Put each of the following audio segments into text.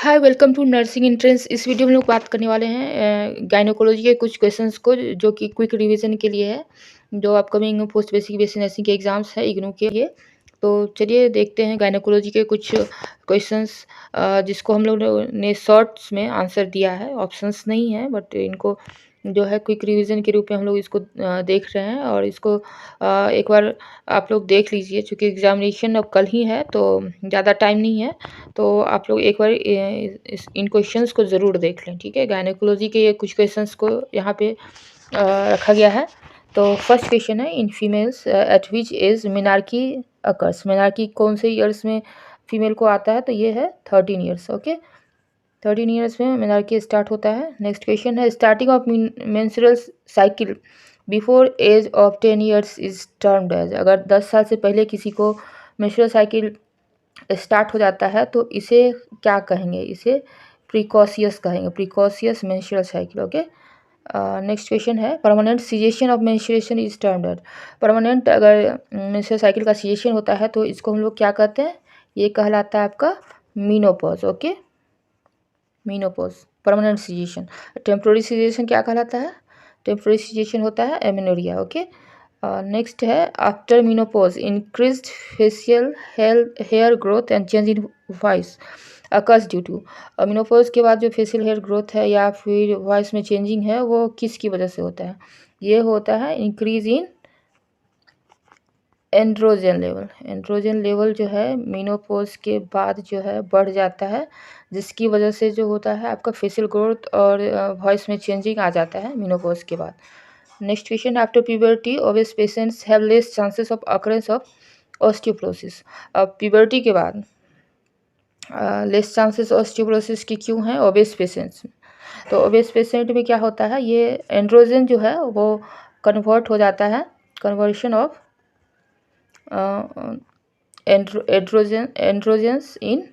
Hi welcome to nursing entrance. इस video में हम लोग बात करने वाले हैं गायनोकोलॉजी के कुछ क्वेश्चंस को जो कि क्विक रिवीजन के लिए है, जो upcoming post basic basic nursing के एग्जाम्स है इग्नू के लिए। तो चलिए देखते हैं गायनोकोलॉजी के कुछ क्वेश्चंस जिसको हम लोग ने शॉर्ट्स में आंसर दिया है, ऑप्शंस नहीं है, बट इनको जो है क्विक रिवीजन के रूप में हम लोग इसको देख रहे हैं। और इसको एक बार आप लोग देख लीजिए, चूँकि एग्जामिनेशन अब कल ही है तो ज़्यादा टाइम नहीं है। तो आप लोग एक बार इन क्वेश्चंस को ज़रूर देख लें, ठीक है। गायनेकोलॉजी के ये कुछ क्वेश्चंस को यहाँ पे रखा गया है। तो फर्स्ट क्वेश्चन है, in females at which age menarche occurs. Menarche कौन से ईयर्स में फीमेल को आता है? तो ये है 13 ईयर्स। ओके, 13 ईयर्स में मेनार्की स्टार्ट होता है। नेक्स्ट क्वेश्चन है, starting of menstrual cycle before age of 10 years is termed as. अगर 10 साल से पहले किसी को मेंस्ट्रुअल साइकिल स्टार्ट हो जाता है तो इसे क्या कहेंगे? इसे प्रिकॉशियस कहेंगे, precocious menstrual cycle. Okay, next question है, permanent cessation of menstruation is termed as. Permanent अगर मेंस्ट्रुअल साइकिल का सीजेशन होता है तो इसको हम लोग क्या कहते हैं? ये कहलाता है आपका menopause. Okay, menopause, permanent cessation. Temporary cessation क्या कहलाता है? टेम्पोररी सीजेशन होता है एमेनोरिया। ओके, नेक्स्ट है, after menopause increased facial hair growth and change in voice occurs due to. Menopause के बाद जो फेशियल हेयर ग्रोथ है या फिर वॉइस में चेंजिंग है वो किसकी वजह से होता है? ये होता है increase in androgen level. Androgen level जो है मीनोपॉज के बाद जो है बढ़ जाता है, जिसकी वजह से जो होता है आपका फेशियल ग्रोथ और वॉइस में चेंजिंग आ जाता है मीनोपॉज के बाद। Next question, after puberty obese patients have less chances of occurrence of osteoporosis. अब प्यूबर्टी के बाद लेस चांसेस ऑस्टियोपोरोसिस की क्यों है ओबेस पेशेंट्स में? तो ओबेस पेशेंट में क्या होता है, ये एंड्रोजन जो है वो कन्वर्ट हो जाता है, conversion of androgens in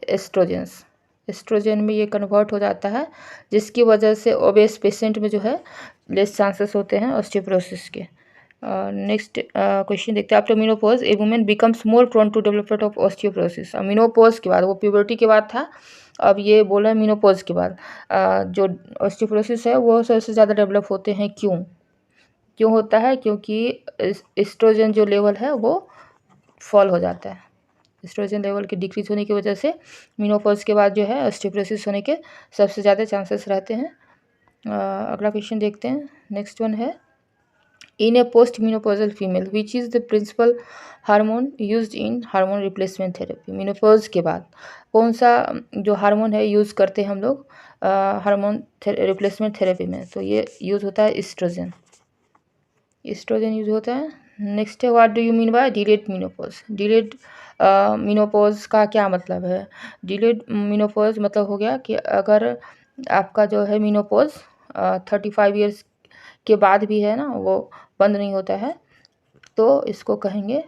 oestrogens. Oestrogen में ये कन्वर्ट हो जाता है, जिसकी वजह से ओबेस पेशेंट में जो है लेस चांसेस होते हैं ऑस्टियोपोरोसिस के। नेक्स्ट क्वेश्चन देखते हैं, after menopause a women becomes more prone to development of osteoporosis. Menopause के बाद, वो प्यूबर्टी के बाद था, अब ये बोला है मीनोपॉज के बाद जो ऑस्टियोपोरोसिस है वो सबसे ज़्यादा डेवलप होते हैं। क्यों क्यों होता है? क्योंकि एस्ट्रोजन जो लेवल है वो फॉल हो जाता है। एस्ट्रोजन लेवल के डिक्रीज होने की वजह से मीनोपॉज के बाद जो है ऑस्टियोपोरोसिस होने के सबसे ज़्यादा चांसेस रहते हैं। अगला क्वेश्चन देखते हैं, नेक्स्ट वन है, in a post menopausal female which is the principal hormone used in hormone replacement therapy. Menopause के बाद कौन सा जो हार्मोन है यूज़ करते हैं हम लोग हार्मोन रिप्लेसमेंट थेरेपी में? तो ये यूज़ होता है एस्ट्रोजन, एस्ट्रोजन यूज होता है। नेक्स्ट है, what do you mean by delayed menopause. Delayed menopause का क्या मतलब है? डिलेड मीनोपॉज मतलब हो गया कि अगर आपका जो है मीनोपॉज 35 ईयर्स के बाद भी है ना, वो बंद नहीं होता है, तो इसको कहेंगे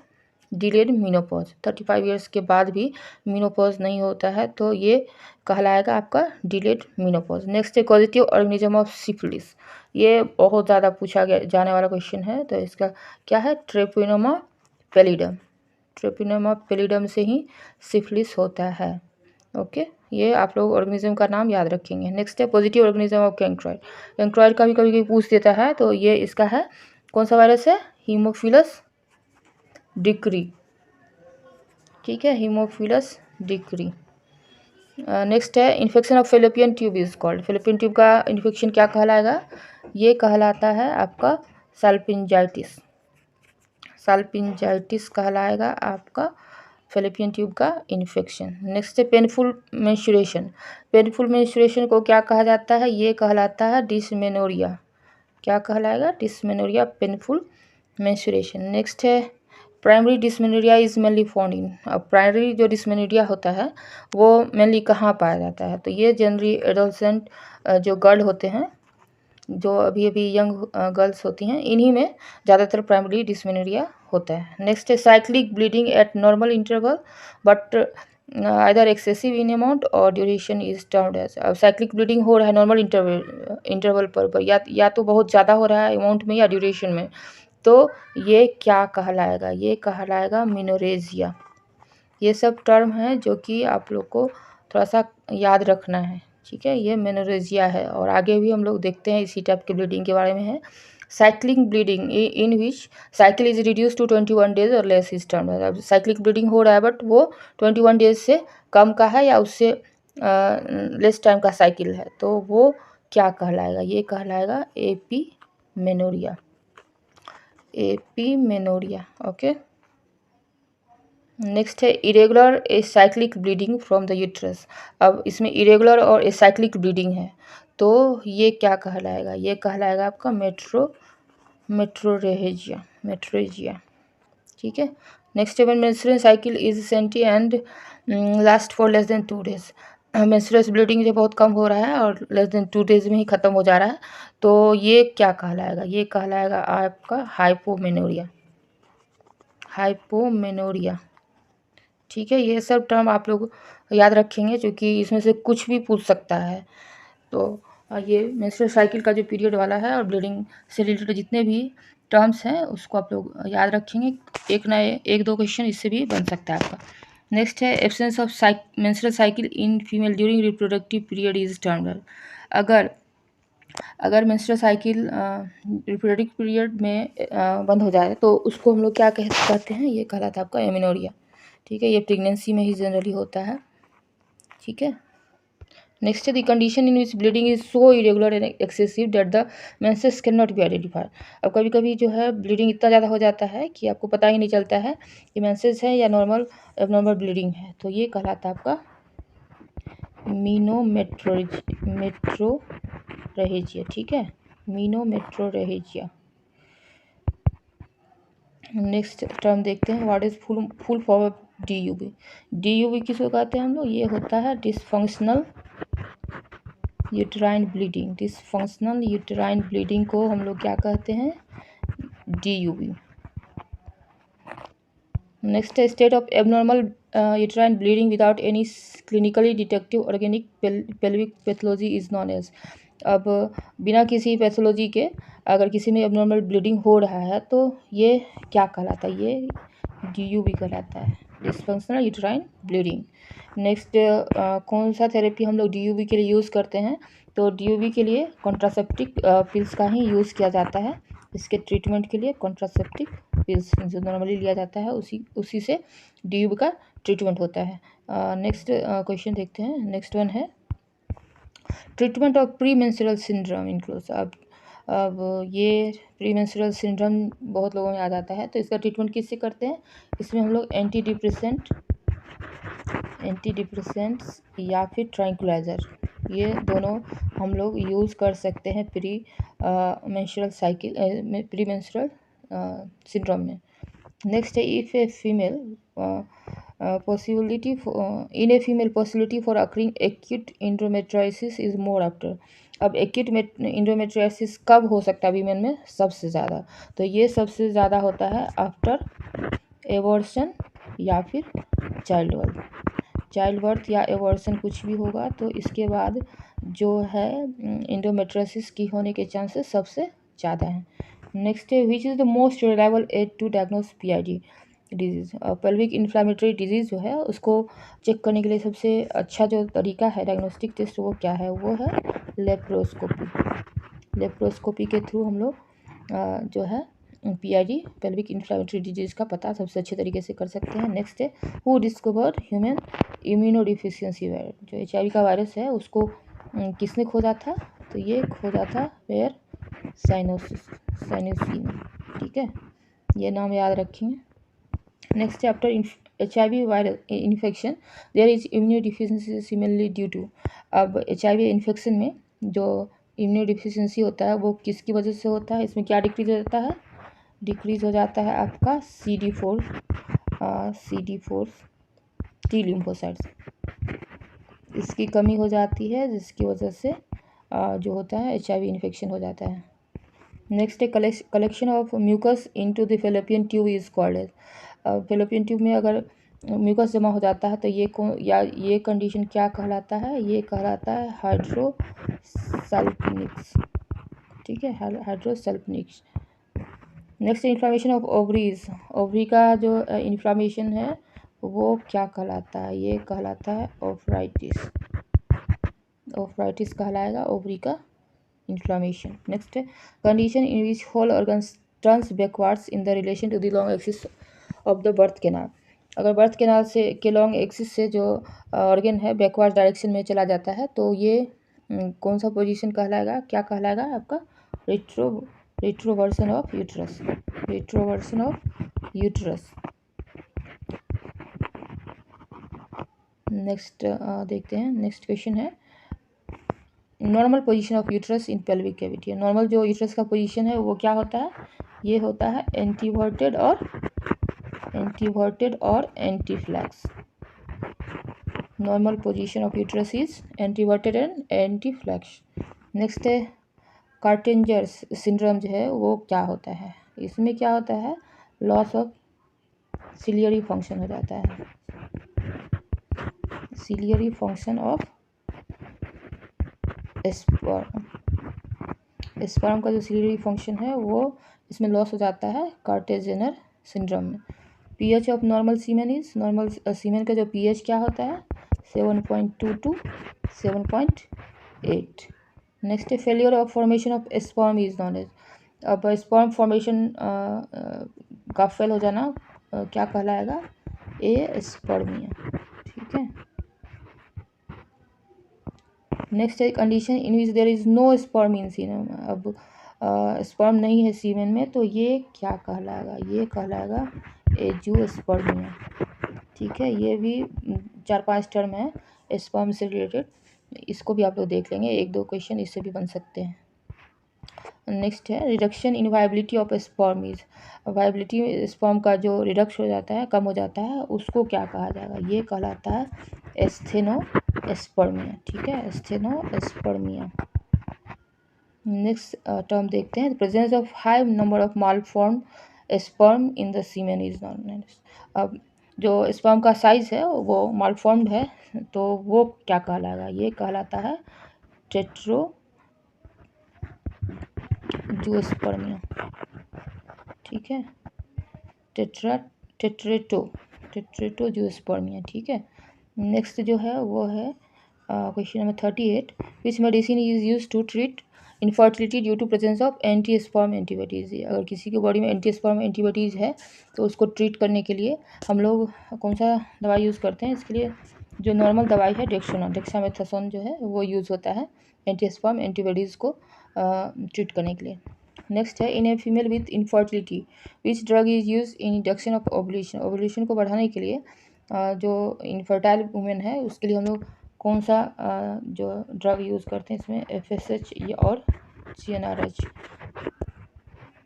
डिलेड मीनोपॉज। 35 ईयर्स के बाद भी मीनोपॉज नहीं होता है तो ये कहलाएगा आपका डिलेड मीनोपॉज। नेक्स्ट है, कॉजेटिव ऑर्गेनिज्म ऑफ सिफिलिस। ये बहुत ज़्यादा पूछा गया जाने वाला क्वेश्चन है, तो इसका क्या है? ट्रेपोनोमा पेलिडम। ट्रेपोनोमा पेलिडम से ही सिफिलिस होता है। ओके, ये आप लोग ऑर्गेनिज्म का नाम याद रखेंगे। नेक्स्ट है, पॉजिटिव ऑर्गेनिज्म ऑफ कैंक्रॉइड। कैंक्रॉइड का भी कभी कभी पूछ देता है, तो ये इसका है, कौन सा वायरस है? Haemophilus decree. ठीक है, हीमोफिलस डिक्री। नेक्स्ट है, infection of fallopian tube is called. Fallopian tube का इन्फेक्शन क्या कहलाएगा? ये कहलाता है आपका साल्पिंजाइटिस। साल्पिंजाइटिस कहलाएगा आपका फेलोपियन ट्यूब का इन्फेक्शन। नेक्स्ट है, पेनफुल मेंस्ट्रुएशन। पेनफुल मेंस्ट्रुएशन को क्या कहा जाता है? ये कहलाता है डिसमेनोरिया। क्या कहलाएगा? Dysmenorrhoea, painful menstruation. नेक्स्ट है, primary dysmenorrhoea is mainly found in. अब प्राइमरी जो डिसमेनोरिया होता है वो मेनली कहाँ पाया जाता है? तो ये जनरली एडोलसेंट जो गर्ल होते हैं, जो अभी अभी यंग गर्ल्स होती हैं, इन्हीं में ज़्यादातर प्राइमरी डिसमेनोरिया होता है। नेक्स्ट है, cyclic bleeding eight normal interval but either excessive in amount और ड्यूरेशन इज टर्म्ड एज। अब साइक्लिक ब्लीडिंग हो रहा है नॉर्मल इंटरवल पर या तो बहुत ज़्यादा हो रहा है अमाउंट में या ड्यूरेशन में, तो ये क्या कहलाएगा? ये कहलाएगा मिनोरेजिया। ये सब टर्म हैं जो कि आप लोग को थोड़ा सा याद रखना है, ठीक है। ये मेनोरेजिया है और आगे भी हम लोग देखते हैं इसी टाइप के ब्लीडिंग के बारे में है। Cyclic bleeding in which cycle is reduce to 21 days और लेस इज टर्म। अब साइक्लिक ब्लीडिंग हो रहा है बट वो 21 डेज से कम का है या उससे लेस टाइम का साइकिल है, तो वो क्या कहलाएगा? ये कहलाएगा एपीमेनोरिया। एपीमेनोरिया, ओके। नेक्स्ट है irregular acyclic bleeding from the uterus. अब इसमें इरेगुलर और एसाइक्लिक ब्लीडिंग है, तो ये क्या कहलाएगा? ये कहलाएगा आपका मेट्रोरेजिया, ठीक है। नेक्स्ट है menstrual cycle is scanty and last for less than 2 days. Menstrual bleeding जो बहुत कम हो रहा है और लेस देन 2 डेज में ही ख़त्म हो जा रहा है, तो ये क्या कहलाएगा? ये कहलाएगा आपका हाइपोमेनोरिया, ठीक है। ये सब टर्म आप लोग याद रखेंगे क्योंकि इसमें से कुछ भी पूछ सकता है। तो ये मेंस्ट्रुअल साइकिल का जो पीरियड वाला है और ब्लीडिंग से रिलेटेड जितने भी टर्म्स हैं उसको आप लोग याद रखेंगे। एक दो क्वेश्चन इससे भी बन सकता है आपका। नेक्स्ट है absence of menstrual cycle in female during reproductive period is terminal. अगर मेंस्ट्रुअल साइकिल रिप्रोडक्टिव पीरियड में बंद हो जाए तो उसको हम लोग क्या कहते हैं? ये कहलाता है आपका एमिनोरिया, ठीक है। ये प्रेगनेंसी में ही जनरली होता है, ठीक है। नेक्स्ट है the condition in which bleeding is so irregular and excessive that the menses can not be identified. अब कभी कभी जो है ब्लीडिंग इतना ज़्यादा हो जाता है कि आपको पता ही नहीं चलता है कि मेंसेस है या एबनॉर्मल ब्लीडिंग है, तो ये कहलाता है आपका मेट्रोरेजिया, ठीक है। मेट्रोरेजिया। नेक्स्ट टर्म देखते हैं, what is full form of DUB। DUB किसको कहते हैं हम लोग? ये होता है dysfunctional uterine bleeding. Dysfunctional uterine bleeding को हम लोग क्या कहते हैं? DUB। नेक्स्ट है state of abnormal uterine bleeding without any clinically detective organic pelvic pathology is known as. अब बिना किसी पैथोलॉजी के अगर किसी में एबनॉर्मल ब्लीडिंग हो रहा है तो ये क्या कहलाता है? ये DUB कहलाता है, डिसफंक्शनल यूट्राइन ब्लीडिंग। नेक्स्ट कौन सा थेरेपी हम लोग DUB के लिए यूज़ करते हैं? तो DUB के लिए कॉन्ट्रासेप्टिक पिल्स का ही यूज़ किया जाता है। इसके ट्रीटमेंट के लिए कॉन्ट्रासेप्टिक पिल्स जो नॉर्मली लिया जाता है उसी से DUB का ट्रीटमेंट होता है। नेक्स्ट क्वेश्चन देखते हैं। नेक्स्ट वन है treatment of pre menstrual syndrome includes. अब ये प्री मेंस्ट्रुअल सिंड्रोम बहुत लोगों में आ जाता है, तो इसका ट्रीटमेंट किससे करते हैं? इसमें हम लोग एंटी डिप्रेसेंट्स या फिर ट्रैंक्विलाइजर, ये दोनों हम लोग यूज़ कर सकते हैं प्री मेंस्ट्रुअल सिंड्रोम में। नेक्स्ट है if a female possibility for occurring acute endometriosis is more after। अब एक्यूट endometriosis कब हो सकता है वीमेन में? सबसे ज़्यादा, तो ये सबसे ज़्यादा होता है आफ्टर एबॉर्शन या फिर चाइल्ड बर्थ या एबॉर्शन कुछ भी होगा, तो इसके बाद जो है endometriosis की होने के चांसेस सबसे ज़्यादा हैं। नेक्स्ट है which is the most reliable aid to diagnose PID disease. Pelvic inflammatory disease जो है उसको चेक करने के लिए सबसे अच्छा जो तरीका है डायग्नोस्टिक टेस्ट वो क्या है? वो है लेप्रोस्कोपी के थ्रू हम लोग जो है PID पेल्विक इन्फ्लामेटरी डिजीज़ का पता सबसे अच्छे तरीके से कर सकते हैं। नेक्स्ट है who discovered human immunodeficiency virus. जो HIV का वायरस है उसको किसने खोजा था? तो ये खोजा था वेयर साइनोसिन, ठीक है। ये नाम याद रखेंगे। Next after HIV virus infection there is immunodeficiency similarly due to. अब HIV इन्फेक्शन में जो इम्यूनोडिफिशियंसी होता है वो किसकी वजह से होता है? इसमें क्या डिक्रीज हो जाता है? डिक्रीज हो जाता है आपका CD4 T लिम्फोसाइट्स, इसकी कमी हो जाती है जिसकी वजह से जो होता है HIV इन्फेक्शन हो जाता है। नेक्स्ट है collection of mucus into the fallopian tube is called as. Fallopian tube में अगर म्यूकस जमा हो जाता है तो ये कंडीशन क्या कहलाता है? ये कहलाता है हाइड्रोसल्फिनिक्स, ठीक है, hydrosalpinx. Next inflammation of ovaries. Ovary का जो इन्फ्लामेशन है वो क्या कहलाता है? ये कहलाता है ओवराइटिस। ओवराइटिस कहलाएगा ओवरी का इन्फ्लामेशन। नेक्स्ट है condition in which whole organs turns backwards in the relation to the long axis of the birth canal. अगर बर्थ कैनाल से के लॉन्ग एक्सिस से जो ऑर्गन है बैकवर्ड डायरेक्शन में चला जाता है तो ये कौन सा पोजीशन कहलाएगा? क्या कहलाएगा आपका? Retroversion of uterus. Retroversion of uterus. Next देखते हैं। नेक्स्ट क्वेश्चन है normal position of uterus in pelvic cavity. Normal जो यूट्रस का पोजीशन है वो क्या होता है? ये होता है एंटीवर्टेड और anteflex. Normal position of uterus is anteverted and anteflex. Next है कार्टेंजर्स सिंड्रोम जो है वो क्या होता है? इसमें क्या होता है? लॉस ऑफ सिलियरी फंक्शन हो जाता है। सिलियरी फंक्शन ऑफ स्पर्म का जो सिलियरी फंक्शन है वो इसमें लॉस हो जाता है कार्टेजेनर सिंड्रोम में। PH of normal semen is normal semen का जो पीएच क्या होता है? 7.2 to 7.8। नेक्स्ट है failure of formation of sperm is known as. अब स्पर्म फॉर्मेशन का फेल हो जाना क्या कहलाएगा? एस्पर्मिया। ठीक है। नेक्स्ट है condition in which there is no sperm in semen. अब स्पर्म नहीं है सीमेन में तो ये क्या कहलाएगा? ये कहलाएगा एंजियोस्पर्मिया। ठीक है। ये भी 4-5 टर्म है स्पर्म से रिलेटेड, इसको भी आप लोग देख लेंगे, 1-2 क्वेश्चन इससे भी बन सकते हैं। नेक्स्ट है reduction in viability of sperm is. Viability sperm का जो रिडक्श हो जाता है, कम हो जाता है, उसको क्या कहा जाएगा? ये कहलाता है एस्थेनोस्पर्मिया। ठीक है, एस्थेनोस्पर्मिया। नेक्स्ट टर्म देखते हैं presence of high number of malformed sperm in the semen is known. अब जो स्पर्म का साइज है वो मालफॉर्म्ड है तो वो क्या कहलाएगा? ये कहलाता है टेट्रोजोस्पर्मिया। ठीक है, टेट्रेटोजोस्पर्मिया। ठीक है। नेक्स्ट जो है वो है question number 38 which medicine is use to treat infertility due to presence of anti sperm antibodies. अगर किसी की बॉडी में एंटी स्पर्म एंटीबॉडीज़ है तो उसको ट्रीट करने के लिए हम लोग कौन सा दवाई यूज़ करते हैं? इसके लिए जो नॉर्मल दवाई है डेक्सामेथासोन जो है वो यूज़ होता है एंटी स्पर्म एंटीबॉडीज़ को ट्रीट करने के लिए। नेक्स्ट है in a female with infertility which drug is use in induction of ovulation. Ovulation को बढ़ाने के लिए जो इनफर्टाइल वुमेन है उसके लिए हम लोग कौन सा जो ड्रग यूज़ करते हैं? इसमें FSH और GnRH,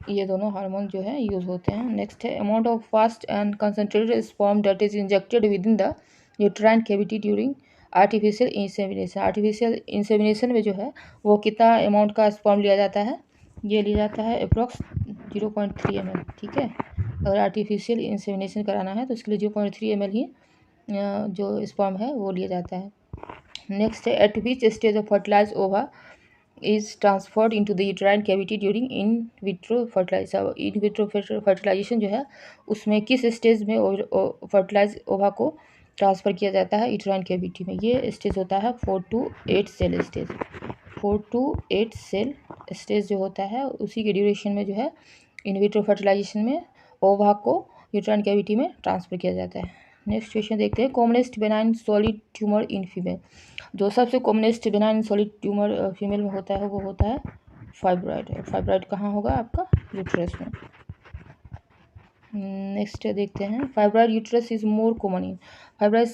ये दोनों हार्मोन जो है यूज़ होते हैं। नेक्स्ट है amount of fast and concentrated sperm that is injected with in the uterine cavity during artificial insemination. Artificial insemination में जो है वो कितना अमाउंट का स्पर्म लिया जाता है? ये लिया जाता है अप्रॉक्स 0.3 ml। ठीक है, अगर आर्टिफिशियल इंसेमिनेशन कराना है तो इसके लिए 0.3 ml ही जो स्पर्म है वो लिया जाता है। नेक्स्ट है at which stage of fertilize ova is transferred into the uterine cavity during in vitro fertilization. In vitro fertilization जो है उसमें किस स्टेज में फर्टिलाइज ओवा को ट्रांसफ़र किया जाता है यूट्राइन कैविटी में? ये स्टेज होता है 4 to 8 cell stage. 4 to 8 cell stage जो होता है उसी के ड्यूरेशन में जो है इन विट्रो फर्टिलाइजेशन में ओवा को यूट्राइन कैविटी में ट्रांसफ़र किया जाता है। नेक्स्ट क्वेश्चन देखते हैं commonest benign solid tumour in female. जो सबसे commonest benign solid tumour female में होता है वो होता है फाइब्रॉइड। फाइब्रॉइड कहाँ होगा? आपका यूट्रस में। नेक्स्ट देखते हैं fibroid uterus is more common in. Fibroid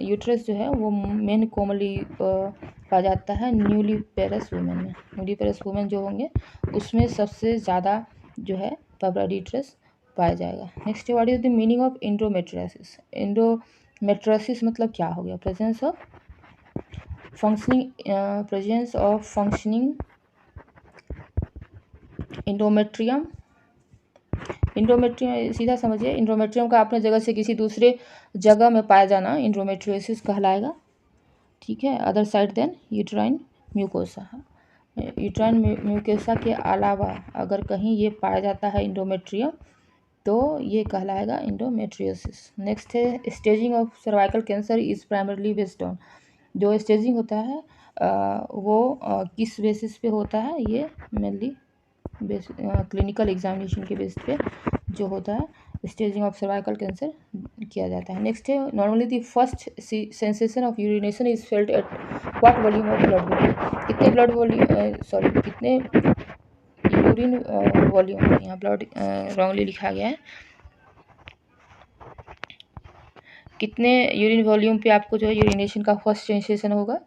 uterus जो है वो मेन कॉमनली पाया जाता है न्यूली पेरस वुमेन में। न्यूली पेरस वुमेन जो होंगे उसमें सबसे ज़्यादा जो है फाइब्रॉइड यूट्रस पाया जाएगा। Next what is the meaning of endometriosis. Endometriosis मतलब क्या हो गया? Presence of functioning endometrium. Endometrium सीधा समझिए, इंडोमेट्रियम का अपने जगह से किसी दूसरे जगह में पाया जाना इंडोमेट्रियोसिस कहलाएगा। ठीक है, other side than uterine mucosa. Uterine mucosa के अलावा अगर कहीं ये पाया जाता है इंडोमेट्रियम तो ये कहलाएगा इंडोमेट्रियोसिस। नेक्स्ट है staging of cervical cancer is primarily based on, जो स्टेजिंग होता है वो किस बेसिस पे होता है, ये मेनली क्लिनिकल एग्जामिनेशन के बेस पे जो होता है स्टेजिंग ऑफ सर्वाइकल कैंसर किया जाता है। नेक्स्ट है normally the first sensation of urination is felt at what volume of blood volume, कितने ब्लड वॉल्यूम कितने यूरिन वॉल्यूम, यहाँ ब्लड रॉन्गली लिखा गया है, कितने यूरिन वॉल्यूम पे आपको जो है यूरिनेशन का फर्स्ट सेंसेशन होगा,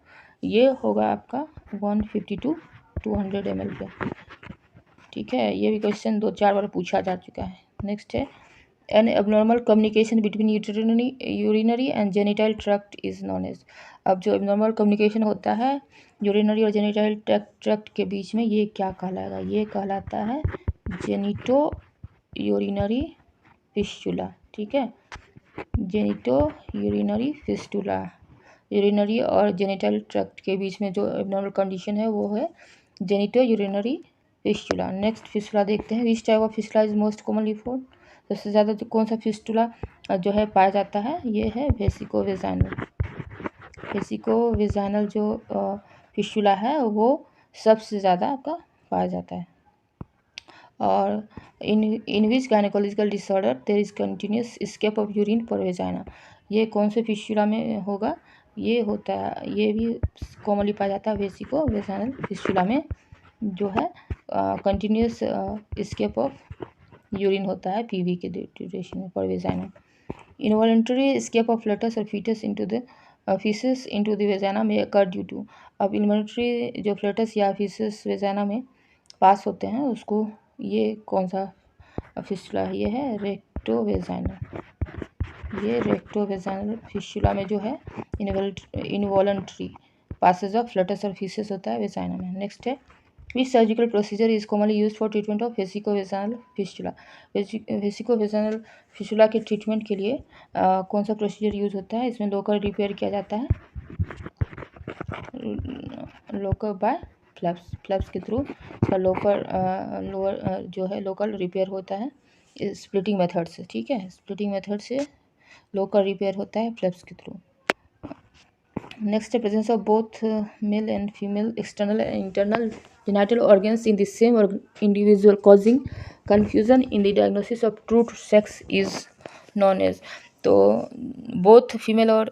ये होगा आपका 150 to 200 ml पे। ठीक है, ये भी क्वेश्चन 2-4 बार पूछा जा चुका है। नेक्स्ट है an abnormal communication between urinary and genital tract is known as, अब जो एबनॉर्मल कम्युनिकेशन होता है यूरिनरी और जेनिटल ट्रैक्ट के बीच में, ये क्या कहलाएगा, ये कहलाता है जेनिटो यूरिनरी फिस्टुला। ठीक है, जेनिटो यूरिनरी फिस्टुला, यूरिनरी और जेनिटल ट्रैक्ट के बीच में जो एबनॉर्मल कंडीशन है वो है genito urinary fistula. Next fistula देखते हैं, which type of fistula is most commonly fold, सबसे ज़्यादा जो कौन सा फिस्टुला जो है पाया जाता है, ये है वेसिकोवेजाइनल। वेसिकोवेजाइनल जो फिस्टुला है वो सबसे ज़्यादा आपका पाया जाता है। और in which gynaecological disorder there is continuous escape of urine per vagina, ये कौन से फिस्टुला में होगा, ये होता है, ये भी कॉमनली पाया जाता है वेसिकोवेजाइनल फिस्टुला में, जो है कंटिन्यूस एस्केप ऑफ यूरिन होता है पीवी के ड्यूरेशन में per vagina. Involuntary escape of fetus और fetus into the faeces into the vagina में अकर ड्यू टू, अब इनवॉलेंटरी जो फेटस या फीसस वेजाइना में पास होते हैं उसको, ये कौन सा फिस्टुला है, ये है रेक्टोवेजाइनल, ये रेक्टोवेजाइनल फिस्टुला में जो है इनवॉलेंटरी पासेज ऑफ फेटस और फीसस होता है वेजाइना में। नेक्स्ट है which surgical procedure is commonly use for treatment of vesicovaginal fistula, vesicovaginal fistula के ट्रीटमेंट के लिए कौन सा प्रोसीजर यूज होता है, इसमें लोकल रिपेयर किया जाता है, लोकल बाय फ्लैप्स के थ्रू इसका लोअर जो है लोकल रिपेयर होता है स्प्लिटिंग मेथड से। ठीक है, स्प्लिटिंग मेथड से लोकल रिपेयर होता है फ्लैप्स के थ्रू। नेक्स्ट है presence of both male and female external and internal genital organs in the same individual causing confusion in the diagnosis of true sex is known as, तो both female और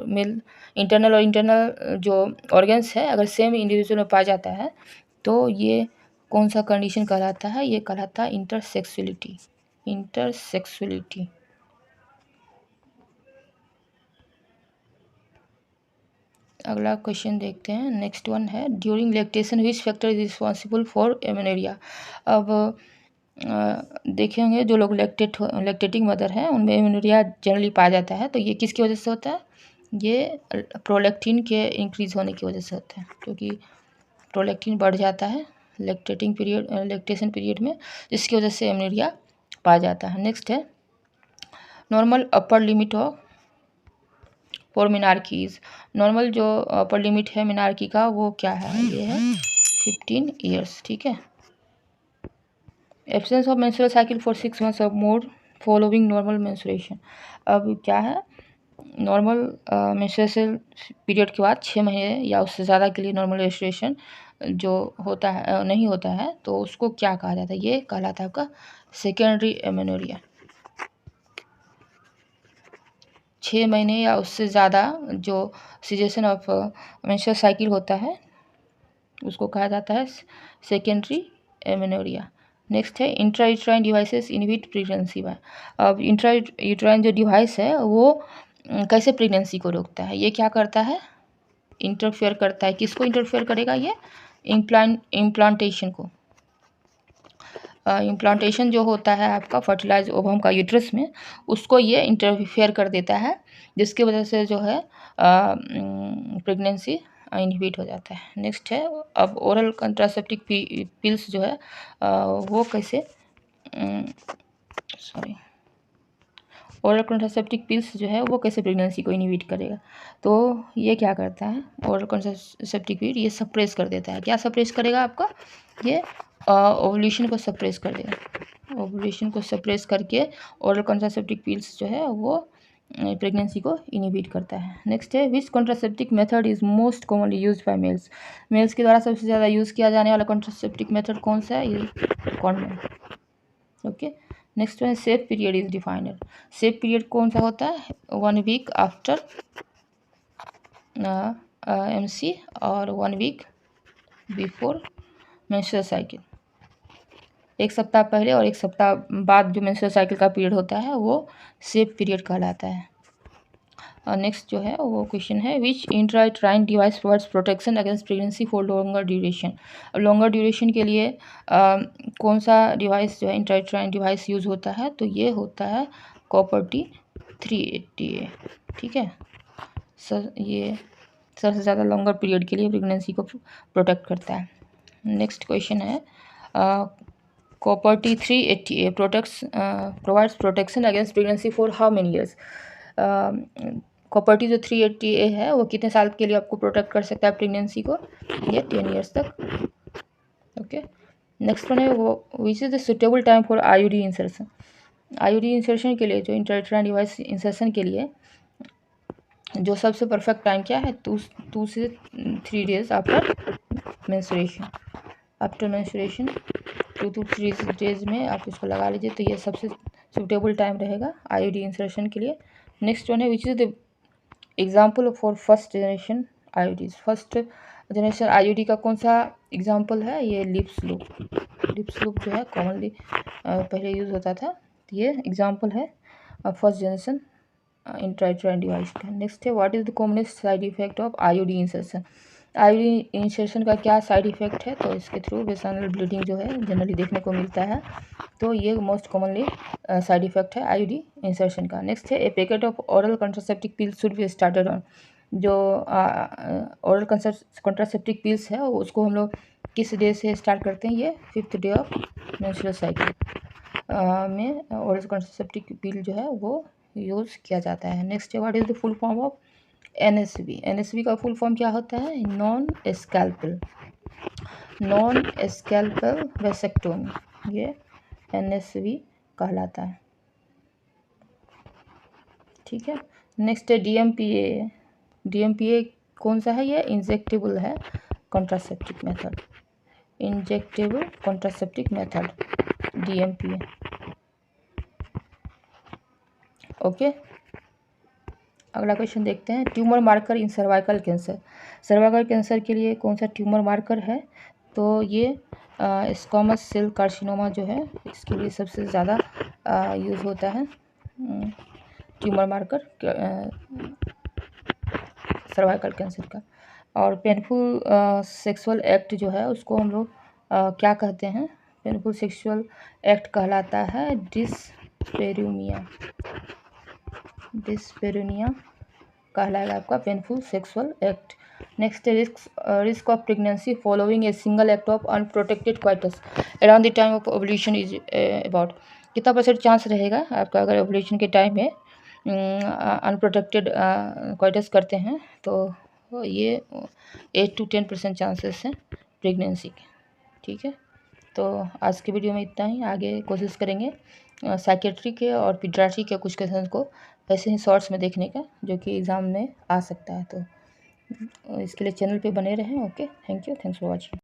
mail internal और internal जो organs है अगर same individual में पाया जाता है तो ये कौन सा कंडीशन कहलाता है, ये कहलाता है इंटरसेक्सुअलिटी। अगला क्वेश्चन देखते हैं, नेक्स्ट वन है during lactation which factor is responsible for amenorrhoea, अब देखेंगे जो लोग लैक्टेटिंग मदर हैं उनमें एमेनोरिया जनरली पाया जाता है, तो ये किसकी वजह से होता है, ये प्रोलैक्टिन के इंक्रीज होने की वजह से होता है, क्योंकि प्रोलैक्टिन बढ़ जाता है लैक्टेशन पीरियड में, जिसकी वजह से एमेनोरिया पाया जाता है। नेक्स्ट है normal upper limit of for menarche, normal जो अपर लिमिट है मिनार्की का वो क्या है, ये है 15 ईयर्स। ठीक है, absence of menstrual cycle for 6 months और मोर फॉलोइंग नॉर्मल मेंस्ट्रुएशन, अब क्या है नॉर्मल मेंस्ट्रुएशन पीरियड के बाद 6 महीने या उससे ज़्यादा के लिए नॉर्मल मेंस्ट्रुएशन जो होता है नहीं होता है तो उसको क्या कहा जाता है, ये कहलाता है आपका सेकेंडरी एमेनोरिया। 6 महीने या उससे ज़्यादा जो सीजेशन ऑफ मेंस्ट्रुअल साइकिल होता है उसको कहा जाता है सेकेंडरी एमेनोरिया। नेक्स्ट है intrauterine devices inhibit pregnancy bye, अब इंट्रायूट्राइन जो डिवाइस है वो कैसे प्रेगनेंसी को रोकता है, ये क्या करता है इंटरफेयर करता है, किसको इंटरफेयर करेगा, ये इम्प्लांटेशन को, इम्प्लांटेशन जो होता है आपका फर्टिलाइज ओवम का यूट्रस में उसको ये इंटरफेयर कर देता है, जिसकी वजह से जो है प्रेगनेंसी इनहिबिट हो जाता है। नेक्स्ट है अब ओरल कंट्रासेप्टिव पिल्स जो है वो कैसे ओरल कंट्रासेप्टिव पिल्स जो है वो कैसे प्रेगनेंसी को इनहिबिट करेगा, तो ये क्या करता है ओरल कंट्रासेप्टिव पिल ये सप्रेस कर देता है, क्या सप्रेस करेगा आपका, ये ओवुलेशन को सप्रेस कर देगा। ओवुलेशन को सप्रेस करके ओरल कॉन्ट्रासेप्टिव पिल्स जो है वो प्रेगनेंसी को इनिबिट करता है। नेक्स्ट है which contraceptive method is most commonly use by males. Males के द्वारा सबसे ज़्यादा यूज़ किया जाने वाला कॉन्ट्रासेप्टिव मेथड कौन सा है? ये कॉन्डोम। ओके, नेक्स्ट है safe period is defined. Safe period कौन सा होता है? 1 वीक आफ्टर MC और 1 वीक बिफोर मेंस्ट्रुअल साइकिल। 1 सप्ताह पहले और 1 सप्ताह बाद जो मेंस्ट्रुअल साइकिल का पीरियड होता है वो सेफ पीरियड कहलाता है। और नेक्स्ट जो है वो क्वेश्चन है which intrauterine device provides protection against pregnancy for longer duration. Longer duration के लिए कौन सा डिवाइस जो है इंट्रायूट्राइन डिवाइस यूज़ होता है? तो ये होता है कॉपर T 380A। ठीक है सर, ये सबसे ज़्यादा लॉन्गर पीरियड के लिए प्रेगनेंसी को प्रोटेक्ट करता है। नेक्स्ट क्वेश्चन है copper T 380A provides protection against pregnancy for how many years. Copper T जो 380A है वो कितने साल के लिए आपको प्रोटेक्ट कर सकता है प्रेगनेंसी को? ये 10 ईयर्स तक। ओके, नेक्स्ट वन है वो विच is the suitable time for IUD insertion. IUD insertion के लिए जो इंट्रायूट्राइन डिवाइस इंसर्शन के लिए जो सबसे परफेक्ट टाइम क्या है? 2 से 3 days after menstruation. After menstruation 2 to 3 days में आप इसको लगा लीजिए, तो ये सबसे सुटेबल टाइम रहेगा IUD इंसर्शन के लिए। नेक्स्ट वन है which is the example for first generation IUD। First generation IUD का कौन सा एग्जाम्पल है? ये लिप्स लूप। लिप्स लूप जो है कॉमनली पहले यूज़ होता था, ये एग्जाम्पल है फर्स्ट जनरेशन इंट्रायूट्राइन डिवाइस का। नेक्स्ट है what is the commonest side effect of IUD insertion. IUD insertion का क्या साइड इफेक्ट है? तो इसके थ्रू वेसाइनल ब्लीडिंग जो है जनरली देखने को मिलता है, तो ये मोस्ट कॉमनली साइड इफेक्ट है IUD इंसर्शन का। नेक्स्ट है a packet of oral contraceptive pills should be started on. जो ओरल कॉन्ट्रासेप्टिव पिल्स है उसको हम लोग किस डे से स्टार्ट करते हैं? ये 5th day of menstrual cycle में ओरल कॉन्ट्रासेप्टिव पिल जो है वो यूज़ किया जाता है। नेक्स्ट है what is the full form of NSV। NSV का फुल फॉर्म क्या होता है? नॉन स्कैल्पल वेसेक्टोमी, ये NSV कहलाता है। ठीक है, नेक्स्ट है DMPA। DMPA कौन सा है? ये इंजेक्टेबल है contraceptive method. Injectable contraceptive method DMPA। Okay, अगला क्वेश्चन देखते हैं tumour marker in cervical cancer. Cervical cancer के लिए कौन सा ट्यूमर मार्कर है? तो ये स्क्वामस सेल कार्सिनोमा जो है इसके लिए सबसे ज़्यादा यूज़ होता है ट्यूमर मार्कर सर्वाइकल कैंसर का। और पेनफुल सेक्सुअल एक्ट जो है उसको हम लोग क्या कहते हैं? पेनफुल सेक्सुअल एक्ट कहलाता है डिस्पेरिनिया। डिस्पेरिनिया कहलाएगा आपका painful sexual act. Next risk of pregnancy following a single act of unprotected coitus around the time of ovulation is about. कितना % चांस रहेगा आपका अगर ओवुलेशन के टाइम में अनप्रोटेक्टेड क्वाइटस करते हैं? तो ये 8 to 10% चांसेस हैं प्रेगनेंसी के। ठीक है, तो आज के वीडियो में इतना ही। आगे कोशिश करेंगे साइकेट्री के और पीडियाट्रिक के कुछ क्वेश्चन को ऐसे ही शॉर्ट्स में देखने का जो कि एग्ज़ाम में आ सकता है, तो इसके लिए चैनल पे बने रहें। Okay, thank you, thanks for watching.